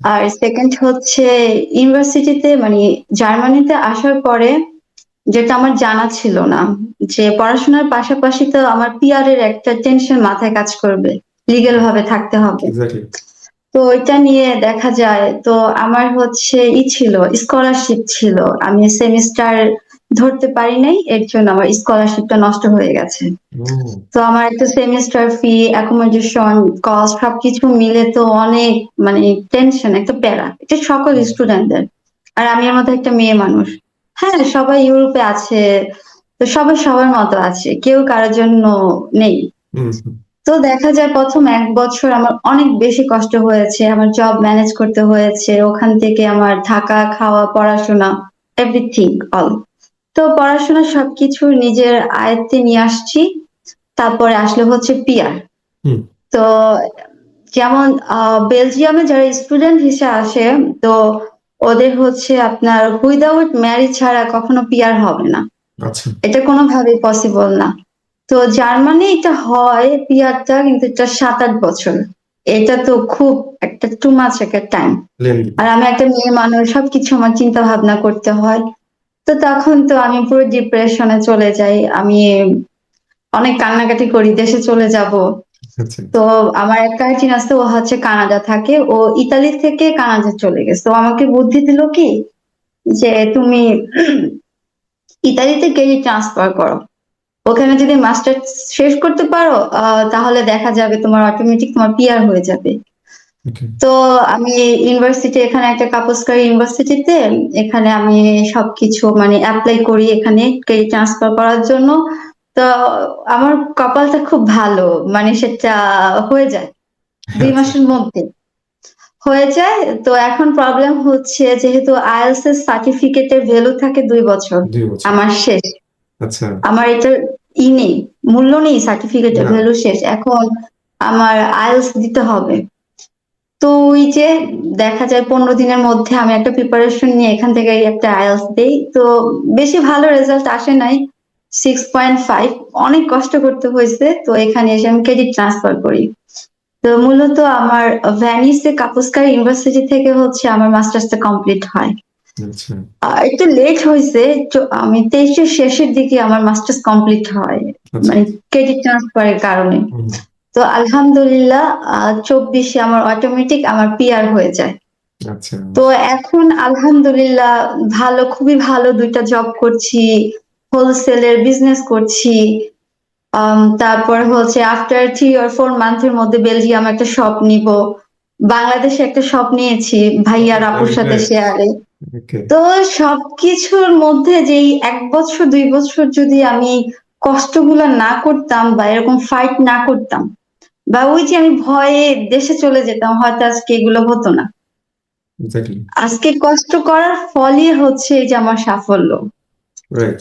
আর second হচ্ছে ইউনিভার্সিটিতে মানে জার্মানিতে আসার পরে যেটা আমার জানা ছিল না, যে পড়াশোনার পাশাপাশি তো আমার পিআর এর একটা টেনশন মাথায় কাজ করবে, লিগ্যাল ভাবে থাকতে হবে। এক্স্যাক্টলি। তো ওইটা নিয়ে দেখা যায়, তো আমার হচ্ছে ছিল, স্কলারশিপ ছিল, আমি সেমিস্টার ধরতে পারি নাই, এর জন্য আমার স্কলারশিপটা নষ্ট হয়ে গেছে। ও তো আমার একটা সেমিস্টার ফি, অ্যাকোমোডেশন কস্ট সবকিছু মিলে তো অনেক মানে টেনশন, একটা প্যারা, এটা সকল স্টুডেন্টদের। আর আমি এর মধ্যে একটা মেয়ে মানুষ। হ্যাঁ, সবাই ইউরোপে আছে, তো সবাই সবার মতো আছে, কেউ কারোর জন্য নেই। হুম হুম, তো দেখা যায় প্রথম 1 বছর আমার অনেক বেশি কষ্ট হয়েছে, আমার জব ম্যানেজ করতে হয়েছে, ওখান থেকে আমার থাকা খাওয়া পড়াশোনা এভরিথিং অল। তো পড়াশোনা সবকিছু নিজের আয়ত্তে নিয়ে আসছি। তারপরে আসলে হচ্ছে পিআর। হুম, তো যেমন বেলজিয়ামে যারা স্টুডেন্ট হিসেবে আসে, তো ওদের হচ্ছে আপনার উইদাউট ম্যারিজ ছাড়া কখনো পিআর হবে না, আচ্ছা। এটা কোনোভাবেই পসিবল না। তো জার্মানি এটা হয় পিআরটা, কিন্তু এটা 7-8 বছর। এটা তো খুব একটা টু মাচ একটা টাইম। লেন্দি। আর আমি একটা মেয়ে মানুষ, সবকিছু আমার চিন্তা ভাবনা করতে হয়। তো তখন তো আমি পুরো ডিপ্রেশনে চলে যাই, আমি অনেক কান্নাকাটি করি, দেশে চলে যাব। আচ্ছা। তো আমার এক কাজিন আছে, ও হচ্ছে কানাডা থাকে, ও ইতালি থেকে কানাডা চলে গেছে। তো আমাকে বুদ্ধি দিল কি, যে তুমি ইতালিতে গিয়ে ট্রান্সফার করো, ওখানে যদি মাস্টার শেষ করতে পারো, তাহলে দেখা যাবে তোমার অটোমেটিক তোমার পিআর হয়ে যাবে। ওকে। তো আমি ইউনিভার্সিটি, এখানে একটা কাপস্কার ইউনিভার্সিটিতে, এখানে আমি সবকিছু মানে অ্যাপ্লাই করি এখানে ট্রান্সফার করার জন্য। তো আমার কপালটা খুব ভালো, মানে সেটা হয়ে যায় দুই আচ্ছা। মাসের মধ্যে হয়ে যায়। তো এখন প্রবলেম হচ্ছে, যেহেতু আইএলটিএস এর সার্টিফিকেটের ভ্যালু থাকে 2 বছর, 2 বছর। আমার শেষ, আচ্ছা। আমার এটার নেই, মূল্য নেই, সার্টিফিকেটের না। ভ্যালু শেষ। এখন আমার আইএলটিএস দিতে হবে। তো ওই যে দেখা যায় 15 দিনের মধ্যে আমি একটা প্রিপারেশন নিয়ে এখান থেকে একটা আইএলটিএস দেই, তো বেশি ভালো রেজাল্ট আসে নাই, 6.5। অনেক কষ্ট করতে হয়েছে, তো এখানে এসে আমি ক্রেডিট ট্রান্সফার করি। তো মূলত আমার ভ্যানিসে কাপুস্কার ইউনিভার্সিটি থেকে হচ্ছে আমার মাস্টার্সটা কমপ্লিট হয়। আচ্ছা। একটু লেট হয়েছে, আমি 23-এর শেষের দিকে আমার মাস্টার্স কমপ্লিট হয়, আচ্ছা। মানে ক্রেডিট ট্রান্সফারের কারণে। হুম। তো আলহামদুলিল্লাহ 24-এ আমার অটোমেটিক আমার পিআর হয়ে যায়। আচ্ছা। তো এখন আলহামদুলিল্লাহ ভালো, খুবই ভালো, 2টা জব করছি, হোলসেলের বিজনেস করছি। তারপর হচ্ছে আফটার 3 or 4 মান্থের মধ্যে বেলজিয়াম একটা শপ নিব, বাংলাদেশে একটা শপ নিয়েছি ভাইয়ার আপুর সাথে গ্রেট। শেয়ারে। ওকে। তো সবকিছুর মধ্যে যেই 1 বছর 2 বছর যদি আমি কষ্টগুলো না করতাম বা এরকম ফাইট না করতাম, বা ওই যে আমি ভয়ে দেশে চলে যেতাম, হয়তো আজকে এগুলো হতো না। এক্স্যাক্টলি। আজকে কষ্ট করার ফলই হচ্ছে এই যে আমার সাফল্য। রাইট।